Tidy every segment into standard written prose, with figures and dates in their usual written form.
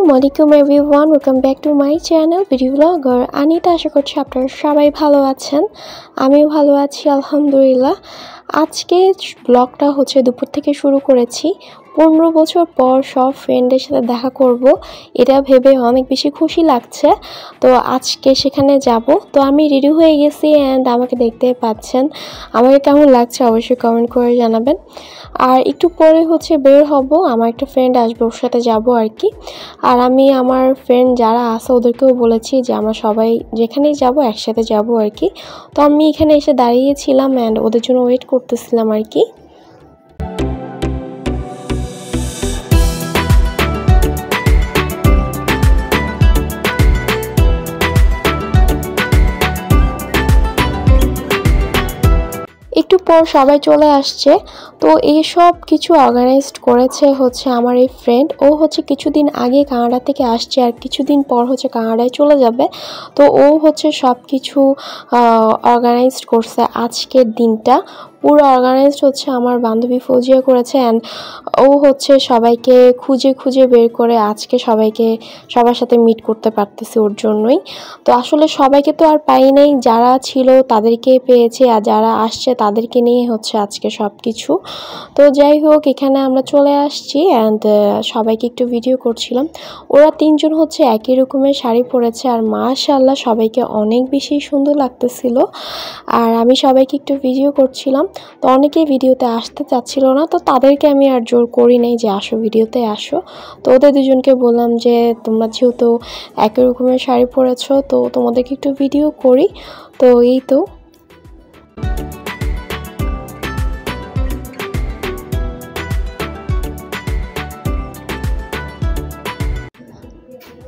আসসালামু আলাইকুম everyone, welcome back to my channel video blogger Anita. আশা করছি আপনারা সবাই ভালো আছেন, আমিও ভালো আছি আলহামদুলিল্লাহ। আজকে ব্লগটা হচ্ছে দুপুর থেকে শুরু করেছি। 15 বছর পর সব ফ্রেন্ডের সাথে দেখা করব, এটা ভেবে অনেক বেশি খুশি লাগছে। তো আজকে সেখানে যাব। তো আমি রেডি হয়ে গেছি অ্যান্ড আমাকে দেখতে পাচ্ছেন। আমাকে কেমন লাগছে অবশ্যই কমেন্ট করে জানাবেন। আর একটু পরে হচ্ছে বের হব, আমার একটা ফ্রেন্ড আসবে, ওর সাথে যাব আর কি। আর আমি আমার ফ্রেন্ড যারা আছে ওদেরকেও বলেছি যে আমরা সবাই যেখানেই যাব একসাথে যাব আর কি। তো আমি এখানে এসে দাঁড়িয়েছিলাম অ্যান্ড ওদের জন্য ওয়েট করতেছিলাম আর কি। একটু পর সবাই চলে আসছে। তো এই সব কিছু অর্গানাইজড করেছে হচ্ছে আমার এই ফ্রেন্ড। ও হচ্ছে কিছুদিন আগে কানাডা থেকে আসছে আর কিছুদিন পর হচ্ছে কানাডায় চলে যাবে। তো ও হচ্ছে সব কিছু অর্গানাইজড করছে। আজকের দিনটা পুরো অর্গানাইজড হচ্ছে আমার বান্ধবী ফৌজিয়া করেছে অ্যান্ড ও হচ্ছে সবাইকে খুঁজে খুঁজে বের করে আজকে সবার সাথে মিট করতে পারতেছে ওর জন্যই। তো আসলে সবাইকে তো আর পাই নাই, যারা ছিল তাদেরকে পেয়েছে আর যারা আসছে তাদেরকে নিয়ে হচ্ছে আজকে সব কিছু। তো যাই হোক, এখানে আমরা চলে আসছি অ্যান্ড সবাইকে একটু ভিডিও করছিলাম। ওরা তিনজন হচ্ছে একই রকমের শাড়ি পরেছে আর মাশাআল্লাহ সবাইকে অনেক বেশি সুন্দর লাগতেছিল। আর আমি সবাইকে একটু ভিডিও করছিলাম। তো অনেকেই ভিডিওতে আসতে চাচ্ছিল না, তো তাদেরকে আমি আর জোর করি নাই যে আসো ভিডিওতে আসো। তো ওদের দুজনকে বললাম যে তোমরা যেহেতু একই রকমের শাড়ি পরেছো তো তোমাদেরকে একটু ভিডিও করি। তো এই তো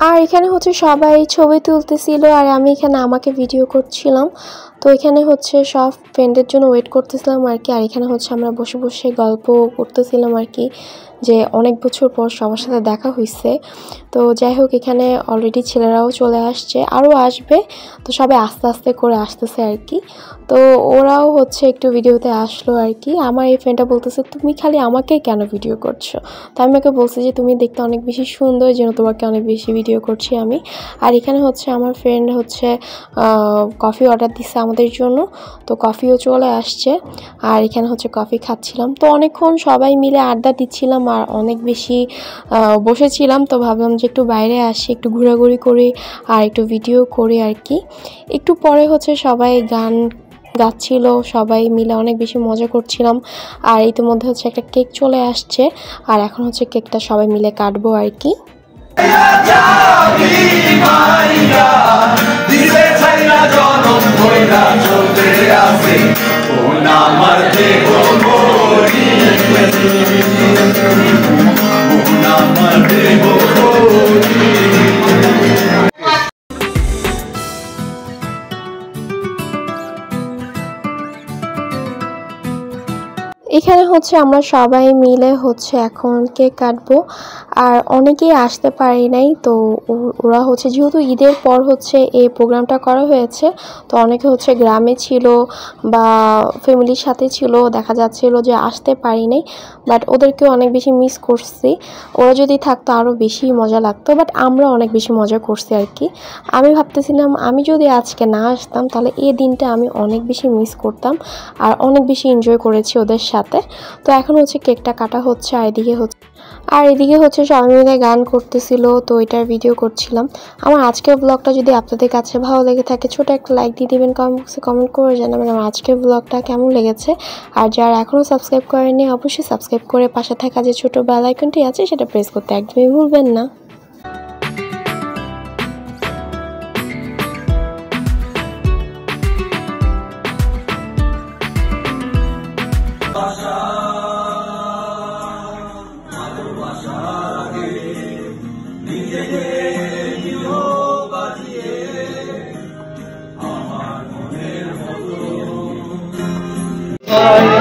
আর এখানে হচ্ছে সবাই ছবি তুলতেছিল আর আমি এখানে আমাকে ভিডিও করছিলাম। তো এখানে হচ্ছে সব ফ্রেন্ডের জন্য ওয়েট করতেছিলাম আর কি। আর এখানে হচ্ছে আমরা বসে বসে গল্প করতেছিলাম আর কি, যে অনেক বছর পর সবার সাথে দেখা হয়েছে। তো যাই হোক, এখানে অলরেডি ছেলেরাও চলে আসছে, আরও আসবে। তো সবাই আস্তে আস্তে করে আসতেছে আর কি। তো ওরাও হচ্ছে একটু ভিডিওতে আসলো আর কি। আমার এই ফ্রেন্ডটা বলতেছে তুমি খালি আমাকেই কেন ভিডিও করছো। তো আমি ওকে বলছি যে তুমি দেখতে অনেক বেশি সুন্দর, যেন তোমাকে অনেক বেশি ভিডিও করছি আমি। আর এখানে হচ্ছে আমার ফ্রেন্ড হচ্ছে কফি অর্ডার দিচ্ছে আমাদের জন্য। তো কফিও চলে আসছে আর এখানে হচ্ছে কফি খাচ্ছিলাম। তো অনেকক্ষণ সবাই মিলে আড্ডা দিচ্ছিলাম আর অনেক বেশি বসেছিলাম। তো ভাবলাম যে একটু বাইরে আসি, একটু ঘোরাঘুরি করি আর একটু ভিডিও করি আর কি। একটু পরে হচ্ছে সবাই গান গাচ্ছিল, সবাই মিলে অনেক বেশি মজা করছিলাম। আর ইতিমধ্যে হচ্ছে একটা কেক চলে আসছে আর এখন হচ্ছে কেকটা সবাই মিলে কাটবো আর কি। এখানে হচ্ছে আমরা সবাই মিলে হচ্ছে এখন কেক কাটবো। আর অনেকেই আসতে পারি নাই, তো ওরা হচ্ছে যেহেতু ঈদের পর হচ্ছে এই প্রোগ্রামটা করা হয়েছে, তো অনেকে হচ্ছে গ্রামে ছিল বা ফ্যামিলির সাথে ছিল, দেখা যাচ্ছিল যে আসতে পারি নাই। বাট ওদেরকেও অনেক বেশি মিস করছি। ওরা যদি থাকতো আরও বেশি মজা লাগতো, বাট আমরা অনেক বেশি মজা করছি আর কি। আমি ভাবতেছিলাম আমি যদি আজকে না আসতাম তাহলে এই দিনটা আমি অনেক বেশি মিস করতাম আর অনেক বেশি এনজয় করেছি ওদের সাথে। তো এখন হচ্ছে কেকটা কাটা হচ্ছে আর এদিকে হচ্ছে সবাই মিলে গান করতেছিল, তো এটার ভিডিও করছিলাম। আমার আজকের ব্লগটা যদি আপনাদের কাছে ভালো লেগে থাকে ছোট একটা লাইক দিয়ে দিবেন, কমেন্ট বক্সে কমেন্ট করে জানাবেন আমার আজকের ব্লগটা কেমন লেগেছে। আর যারা এখনও সাবস্ক্রাইব করেনি অবশ্যই সাবস্ক্রাইব করে পাশে থাকা যে ছোট বেল আইকনটি আছে সেটা প্রেস করতে একদমই ভুলবেন না।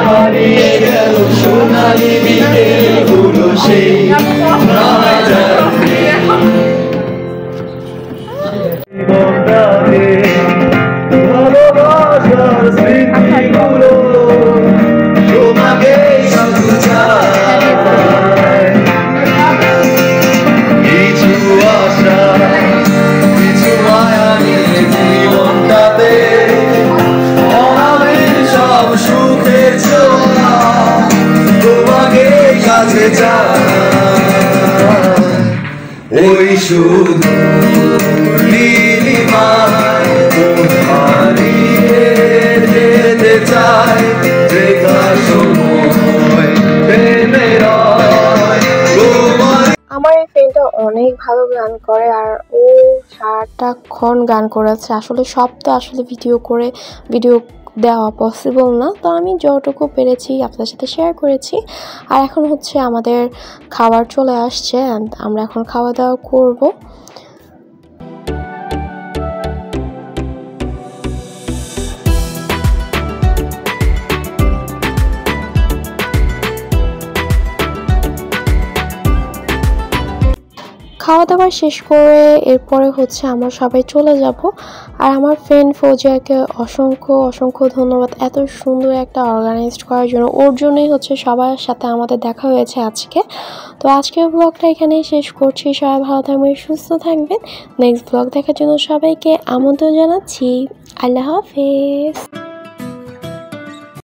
হারিয়ে গেল সোনালি বিকেলগুলো সেই ভালোবাসার স্মৃতিগুলো তোমাকে শুধু চাই, কিছু ওই শুধু নীলিমায় মন হারিয়ে যেতে চায় বেকার সময় প্রেমের আমার এই ফ্রেন্ডটা অনেক ভালো গান করে আর ও সারাটাক্ষণ গান করেছে। আসলে সব তো আসলে ভিডিও দেওয়া পসিবল না, তো আমি যতটুকু পেরেছি আপনাদের সাথে শেয়ার করেছি। আর এখন হচ্ছে আমাদের খাবার চলে আসছে, আমরা এখন খাওয়া দাওয়া করবো। খাওয়া দাওয়া শেষ করে এরপরে হচ্ছে আমরা সবাই চলে যাব। আর আমার ফ্রেন্ড ফৌজিয়াকে অসংখ্য ধন্যবাদ এত সুন্দর একটা অর্গানাইজড করার জন্য। ওর জন্যই হচ্ছে সবার সাথে আমাদের দেখা হয়েছে আজকে। তো আজকের ব্লগটা এখানেই শেষ করছি। সবাই ভালো থাকবেন, সুস্থ থাকবেন। নেক্সট ব্লগ দেখার জন্য সবাইকে আমন্ত্রণ জানাচ্ছি। আল্লাহ হাফেজ।